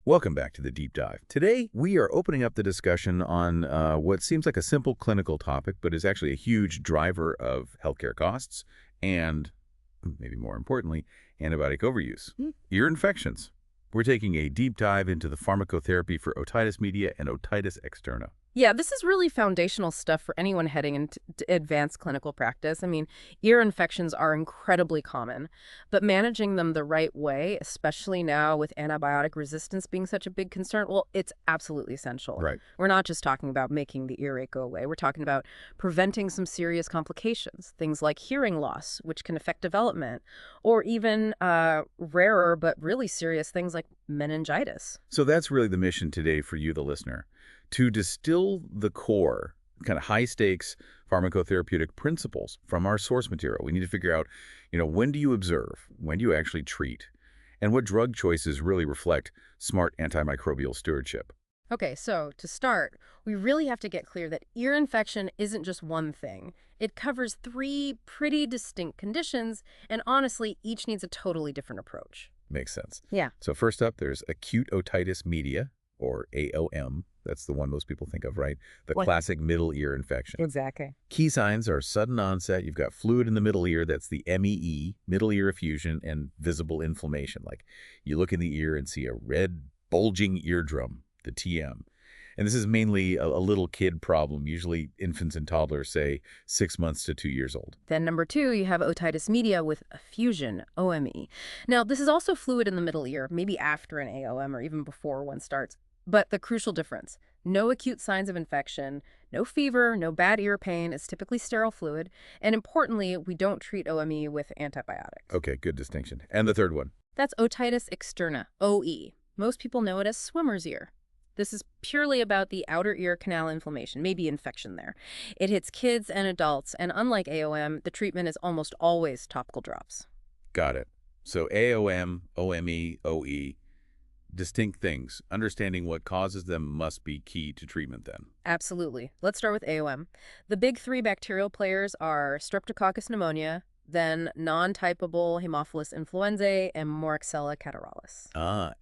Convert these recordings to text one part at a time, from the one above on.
Welcome back to the Deep Dive. Today, we are opening up the discussion on what seems like a simple clinical topic, but is actually a huge driver of healthcare costs and, maybe more importantly, antibiotic overuse. Ear infections. We're taking a deep dive into the pharmacotherapy for otitis media and otitis externa. Yeah, this is really foundational stuff for anyone heading into advanced clinical practice. I mean, ear infections are incredibly common, but managing them the right way, especially now with antibiotic resistance being such a big concern, well, it's absolutely essential. Right. We're not just talking about making the earache go away. We're talking about preventing some serious complications, things like hearing loss, which can affect development, or even rarer but really serious things like meningitis. So that's really the mission today for you, the listener, to distill the core, kind of high-stakes pharmacotherapeutic principles from our source material. We need to figure out, when do you observe? When do you actually treat? And what drug choices really reflect smart antimicrobial stewardship? Okay, so to start, we really have to get clear that ear infection isn't just one thing. It covers three pretty distinct conditions, and honestly, each needs a totally different approach. Makes sense. Yeah. So first up, there's acute otitis media, or AOM. That's the one most people think of, right? The classic middle ear infection. Exactly. Key signs are sudden onset. You've got fluid in the middle ear. That's the MEE, middle ear effusion, and visible inflammation. Like you look in the ear and see a red bulging eardrum, the TM. And this is mainly a little kid problem, usually infants and toddlers, say 6 months to 2 years old. Then number two, you have otitis media with effusion, OME. Now, this is also fluid in the middle ear, maybe after an AOM or even before one starts. But the crucial difference, no acute signs of infection, no fever, no bad ear pain, it's typically sterile fluid, and importantly, we don't treat OME with antibiotics. Okay, good distinction. And the third one? That's otitis externa, OE. Most people know it as swimmer's ear. This is purely about the outer ear canal inflammation, maybe infection there. It hits kids and adults, and unlike AOM, the treatment is almost always topical drops. Got it. So AOM, OME, OE, distinct things. Understanding what causes them must be key to treatment then. Absolutely. Let's start with AOM. The big three bacterial players are Streptococcus pneumonia, then non-typable Haemophilus influenzae, and Moraxella catarrhalis.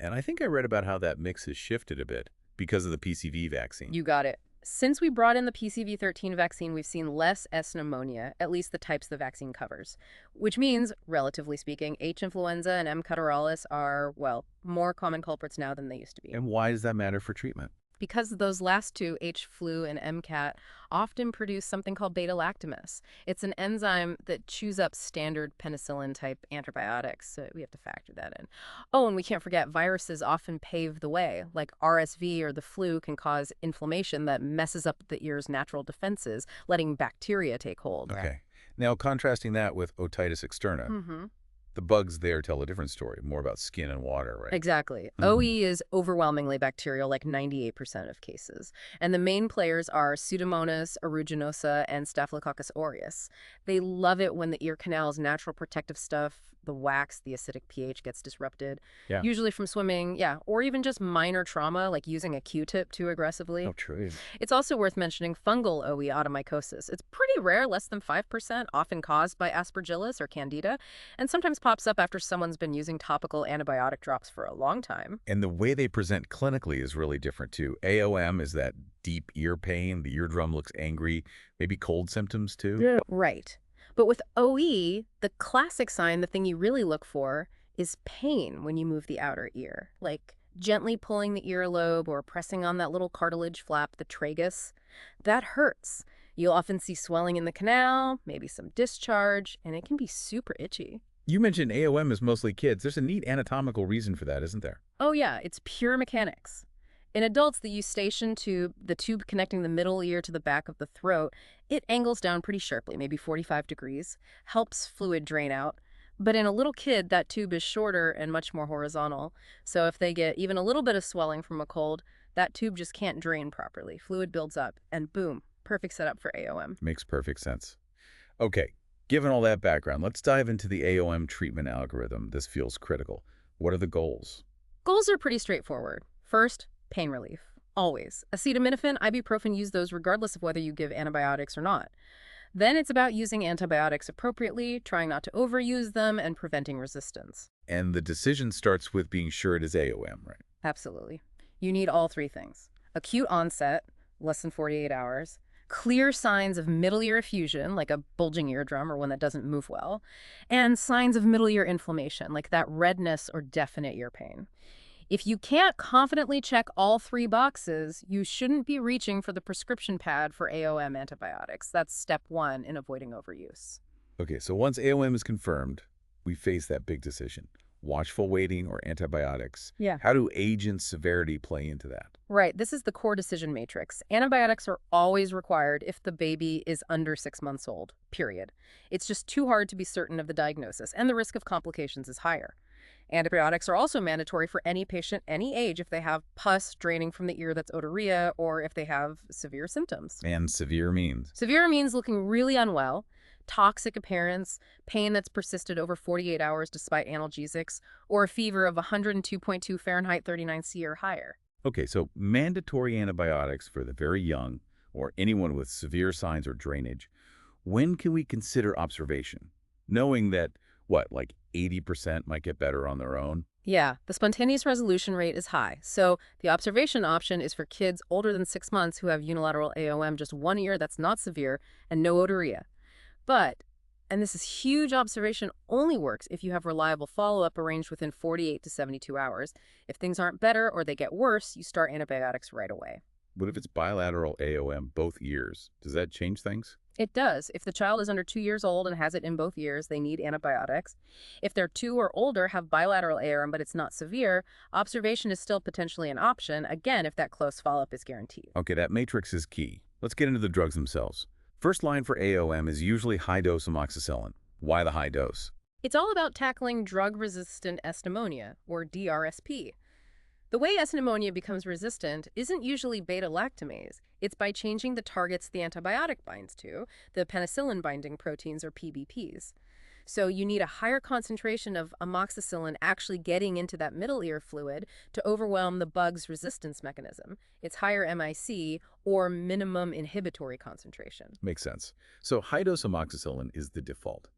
And I think I read about how that mix has shifted a bit because of the PCV vaccine. You got it. Since we brought in the PCV13 vaccine, we've seen less S. pneumonia, at least the types the vaccine covers, which means, relatively speaking, H. influenza and M. catarrhalis are, well, more common culprits now than they used to be. And why does that matter for treatment? Because those last two, H. flu and M. cat, often produce something called beta-lactamase. It's an enzyme that chews up standard penicillin-type antibiotics, so we have to factor that in. Oh, and we can't forget viruses often pave the way, like RSV or the flu can cause inflammation that messes up the ear's natural defenses, letting bacteria take hold. Okay. Now, contrasting that with otitis externa, the bugs there tell a different story, more about skin and water, right? Exactly. OE is overwhelmingly bacterial, like 98% of cases. And the main players are Pseudomonas aeruginosa and Staphylococcus aureus. They love it when the ear canal's natural protective stuff, the wax, the acidic pH gets disrupted. Yeah. Usually from swimming, or even just minor trauma, like using a Q-tip too aggressively. Oh, true. It's also worth mentioning fungal OE automycosis. It's pretty rare, less than 5%, often caused by Aspergillus or Candida, and sometimes pops up after someone's been using topical antibiotic drops for a long time. And the way they present clinically is really different, too. AOM is that deep ear pain. The eardrum looks angry, maybe cold symptoms, too. Yeah. Right. But with OE, the classic sign, the thing you really look for, is pain when you move the outer ear, like gently pulling the earlobe or pressing on that little cartilage flap, the tragus. That hurts. You'll often see swelling in the canal, maybe some discharge, and it can be super itchy. You mentioned AOM is mostly kids. There's a neat anatomical reason for that, isn't there? Oh yeah, it's pure mechanics. In adults, the eustachian tube, the tube connecting the middle ear to the back of the throat, it angles down pretty sharply, maybe 45 degrees, helps fluid drain out. But in a little kid, that tube is shorter and much more horizontal. So if they get even a little bit of swelling from a cold, that tube just can't drain properly. Fluid builds up, and boom, perfect setup for AOM. Makes perfect sense. Okay, given all that background, let's dive into the AOM treatment algorithm. This feels critical. What are the goals? Goals are pretty straightforward. First, pain relief. Always. Acetaminophen, ibuprofen, use those regardless of whether you give antibiotics or not. Then it's about using antibiotics appropriately, trying not to overuse them, and preventing resistance. And the decision starts with being sure it is AOM, right? Absolutely. You need all three things. Acute onset, less than 48 hours. Clear signs of middle ear effusion, like a bulging eardrum or one that doesn't move well. And signs of middle ear inflammation, like that redness or definite ear pain. If you can't confidently check all three boxes, you shouldn't be reaching for the prescription pad for AOM antibiotics. That's step one in avoiding overuse. Okay, so once AOM is confirmed, we face that big decision. Watchful waiting or antibiotics. Yeah. How do age and severity play into that? Right. This is the core decision matrix. Antibiotics are always required if the baby is under 6 months old, period. It's just too hard to be certain of the diagnosis, and the risk of complications is higher. Antibiotics are also mandatory for any patient, any age, if they have pus draining from the ear that's otorrhea or if they have severe symptoms. And severe means? Severe means looking really unwell, toxic appearance, pain that's persisted over 48 hours despite analgesics, or a fever of 102.2 Fahrenheit 39°C or higher. Okay, so mandatory antibiotics for the very young or anyone with severe signs or drainage. When can we consider observation? Knowing that, like 80% might get better on their own? Yeah, the spontaneous resolution rate is high, so the observation option is for kids older than 6 months who have unilateral AOM, just one ear that's not severe, and no otorrhea. But, and this is huge, observation only works if you have reliable follow-up arranged within 48 to 72 hours. If things aren't better or they get worse, you start antibiotics right away. What if it's bilateral AOM both ears? Does that change things? It does. If the child is under 2 years old and has it in both ears, they need antibiotics. If they're 2 or older, have bilateral AOM but it's not severe, observation is still potentially an option, again, if that close follow-up is guaranteed. Okay, that matrix is key. Let's get into the drugs themselves. First line for AOM is usually high-dose amoxicillin. Why the high dose? It's all about tackling drug-resistant S. pneumonia, or DRSP. The way S. pneumonia becomes resistant isn't usually beta-lactamase. It's by changing the targets the antibiotic binds to, the penicillin-binding proteins, or PBPs. So you need a higher concentration of amoxicillin actually getting into that middle ear fluid to overwhelm the bug's resistance mechanism. It's higher MIC, or minimum inhibitory concentration. Makes sense. So high-dose amoxicillin is the default.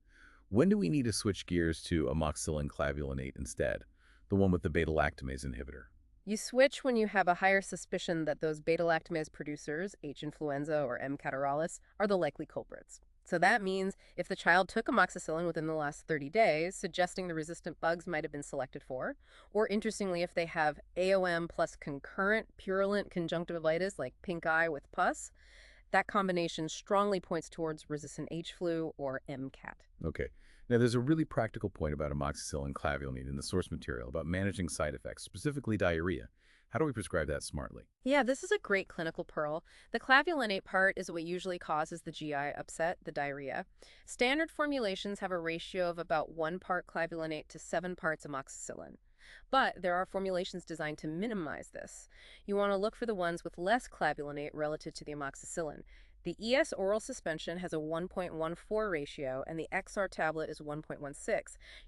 When do we need to switch gears to amoxicillin-clavulanate instead, the one with the beta-lactamase inhibitor? You switch when you have a higher suspicion that those beta-lactamase producers, H. influenzae or M. catarrhalis, are the likely culprits. So that means if the child took amoxicillin within the last 30 days, suggesting the resistant bugs might have been selected for, or interestingly, if they have AOM plus concurrent purulent conjunctivitis like pink eye with pus, that combination strongly points towards resistant H. flu or MCAT. Okay. Now, there's a really practical point about amoxicillin-clavulanate in the source material about managing side effects, specifically diarrhea. How do we prescribe that smartly? Yeah, this is a great clinical pearl. The clavulanate part is what usually causes the GI upset, the diarrhea. Standard formulations have a ratio of about 1 part clavulanate to 7 parts amoxicillin. But there are formulations designed to minimize this. You want to look for the ones with less clavulanate relative to the amoxicillin. The ES oral suspension has a 1.14 ratio, and the XR tablet is 1.16.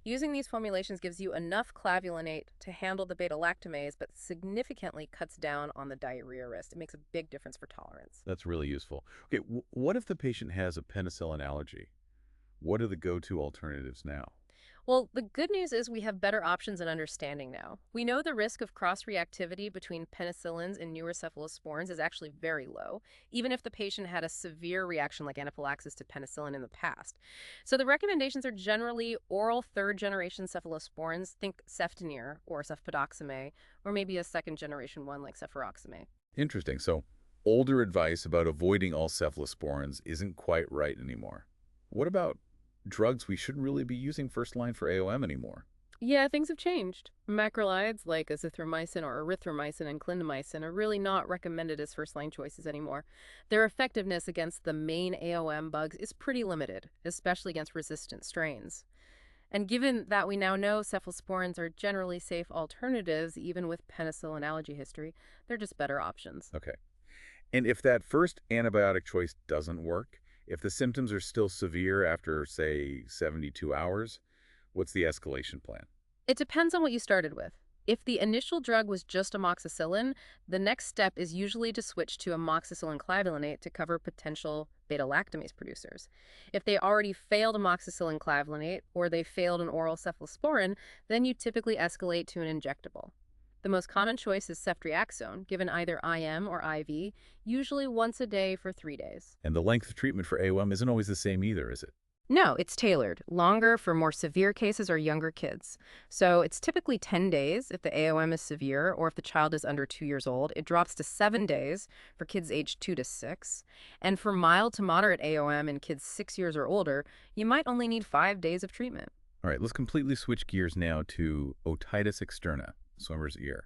Using these formulations gives you enough clavulanate to handle the beta-lactamase, but significantly cuts down on the diarrhea risk. It makes a big difference for tolerance. That's really useful. Okay, what if the patient has a penicillin allergy? What are the go-to alternatives now? Well, the good news is we have better options and understanding now. We know the risk of cross-reactivity between penicillins and newer cephalosporins is actually very low, even if the patient had a severe reaction like anaphylaxis to penicillin in the past. So the recommendations are generally oral third-generation cephalosporins, think ceftonir or cefpodoxime, or maybe a second-generation one like cefuroxime. Interesting. So older advice about avoiding all cephalosporins isn't quite right anymore. What about drugs we shouldn't really be using first line for AOM anymore? Yeah, things have changed. Macrolides like azithromycin or erythromycin and clindamycin are really not recommended as first-line choices anymore. Their effectiveness against the main AOM bugs is pretty limited, especially against resistant strains. And given that we now know cephalosporins are generally safe alternatives, even with penicillin allergy history, they're just better options. Okay. And if that first antibiotic choice doesn't work, if the symptoms are still severe after, say, 72 hours, what's the escalation plan? It depends on what you started with. If the initial drug was just amoxicillin, the next step is usually to switch to amoxicillin-clavulanate to cover potential beta-lactamase producers. If they already failed amoxicillin-clavulanate or they failed an oral cephalosporin, then you typically escalate to an injectable. The most common choice is ceftriaxone, given either IM or IV, usually once a day for 3 days. And the length of treatment for AOM isn't always the same either, is it? No, it's tailored, longer for more severe cases or younger kids. So it's typically 10 days if the AOM is severe, or if the child is under 2 years old. It drops to 7 days for kids aged 2 to 6. And for mild to moderate AOM in kids 6 years or older, you might only need 5 days of treatment. All right, let's completely switch gears now to otitis externa, swimmer's ear.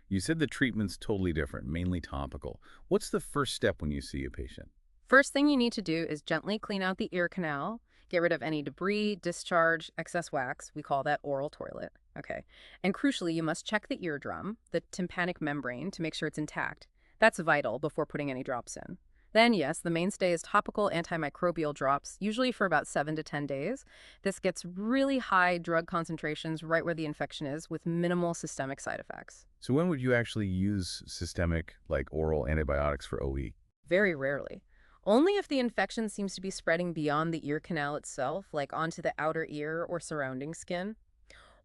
You said the treatment's totally different, mainly topical. What's the first step when you see a patient? First thing you need to do is gently clean out the ear canal, get rid of any debris, discharge, excess wax. We call that oral toilet. Okay. And crucially, you must check the eardrum, the tympanic membrane, to make sure it's intact. That's vital before putting any drops in. Then, yes, the mainstay is topical antimicrobial drops, usually for about 7 to 10 days. This gets really high drug concentrations right where the infection is with minimal systemic side effects. So when would you actually use systemic, like oral antibiotics for OE? Very rarely. Only if the infection seems to be spreading beyond the ear canal itself, like onto the outer ear or surrounding skin.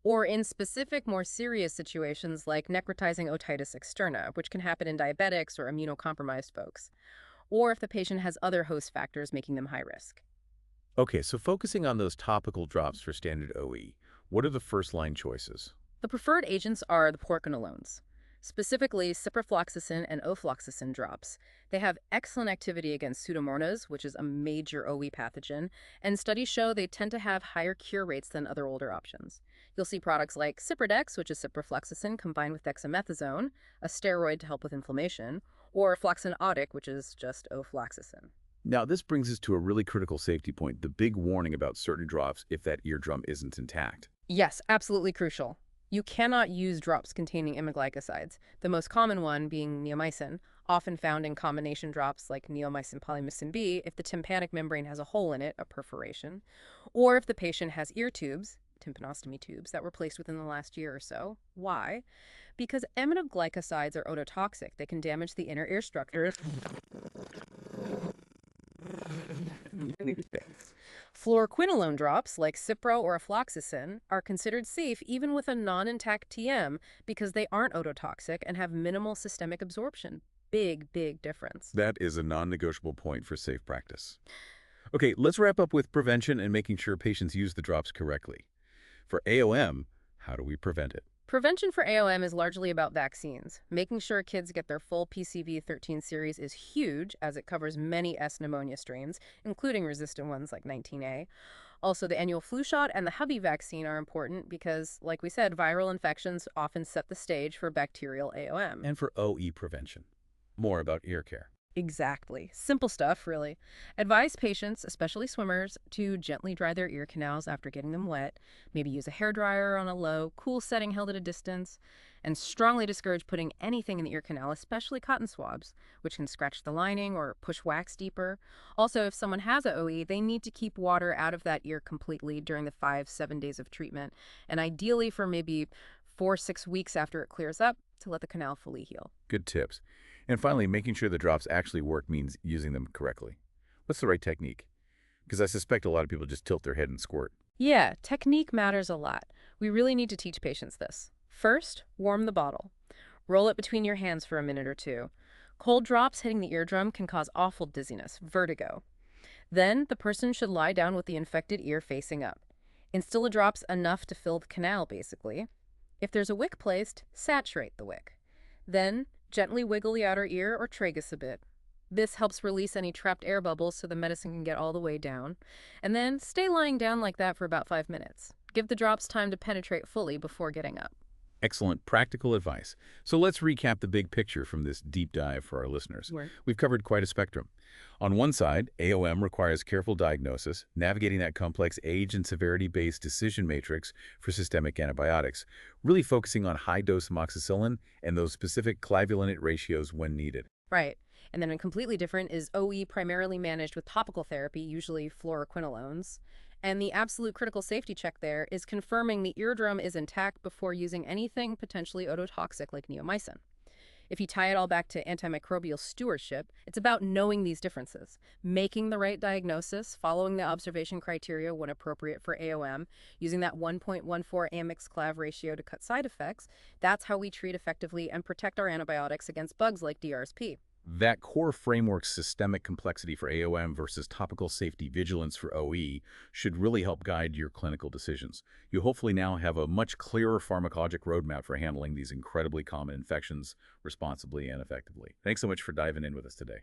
Or in specific, more serious situations like necrotizing otitis externa, which can happen in diabetics or immunocompromised folks. Or if the patient has other host factors making them high risk. Okay, so focusing on those topical drops for standard OE, what are the first-line choices? The preferred agents are the fluoroquinolones, specifically ciprofloxacin and ofloxacin drops. They have excellent activity against Pseudomonas, which is a major OE pathogen, and studies show they tend to have higher cure rates than other older options. You'll see products like Ciprodex, which is ciprofloxacin combined with dexamethasone, a steroid to help with inflammation, or Flaxinotic, which is just ofloxacin. Now, this brings us to a really critical safety point, the big warning about certain drops if that eardrum isn't intact. Yes, absolutely crucial. You cannot use drops containing imiglycosides, the most common one being neomycin, often found in combination drops like neomycin polymyxin B if the tympanic membrane has a hole in it, a perforation, or if the patient has ear tubes, tympanostomy tubes, that were placed within the last year or so. Why? Because aminoglycosides are ototoxic. They can damage the inner ear structures. Fluoroquinolone drops, like Cipro or afloxacin, are considered safe even with a non-intact TM because they aren't ototoxic and have minimal systemic absorption. Big, big difference. That is a non-negotiable point for safe practice. Okay, let's wrap up with prevention and making sure patients use the drops correctly. For AOM, how do we prevent it? Prevention for AOM is largely about vaccines. Making sure kids get their full PCV13 series is huge, as it covers many S. pneumonia strains, including resistant ones like 19A. Also, the annual flu shot and the hubby vaccine are important because, like we said, viral infections often set the stage for bacterial AOM. And for OE prevention, more about ear care. Exactly. Simple stuff, really. Advise patients, especially swimmers, to gently dry their ear canals after getting them wet. Maybe use a hairdryer on a low, cool setting held at a distance. And strongly discourage putting anything in the ear canal, especially cotton swabs, which can scratch the lining or push wax deeper. Also, if someone has a OE, they need to keep water out of that ear completely during the 5-7 days of treatment, and ideally for maybe 4-6 weeks after it clears up to let the canal fully heal. Good tips. And finally, making sure the drops actually work means using them correctly. What's the right technique? Because I suspect a lot of people just tilt their head and squirt. Yeah, technique matters a lot. We really need to teach patients this. First, warm the bottle. Roll it between your hands for a minute or two. Cold drops hitting the eardrum can cause awful dizziness, vertigo. Then, the person should lie down with the infected ear facing up. Instill the drops enough to fill the canal, basically. If there's a wick placed, saturate the wick. Then, gently wiggle the outer ear or tragus a bit. This helps release any trapped air bubbles so the medicine can get all the way down. And then stay lying down like that for about 5 minutes. Give the drops time to penetrate fully before getting up. Excellent practical advice. So let's recap the big picture from this deep dive for our listeners. We've covered quite a spectrum. On one side, AOM requires careful diagnosis, navigating that complex age and severity-based decision matrix for systemic antibiotics, really focusing on high-dose amoxicillin and those specific clavulanate ratios when needed. Right. And then completely different is OE primarily managed with topical therapy, usually fluoroquinolones. And the absolute critical safety check there is confirming the eardrum is intact before using anything potentially ototoxic like neomycin. If you tie it all back to antimicrobial stewardship, it's about knowing these differences, making the right diagnosis, following the observation criteria when appropriate for AOM, using that 1.14 Amex-Clav ratio to cut side effects. That's how we treat effectively and protect our antibiotics against bugs like DRSP. That core framework's systemic complexity for AOM versus topical safety vigilance for OE should really help guide your clinical decisions. You hopefully now have a much clearer pharmacologic roadmap for handling these incredibly common infections responsibly and effectively. Thanks so much for diving in with us today.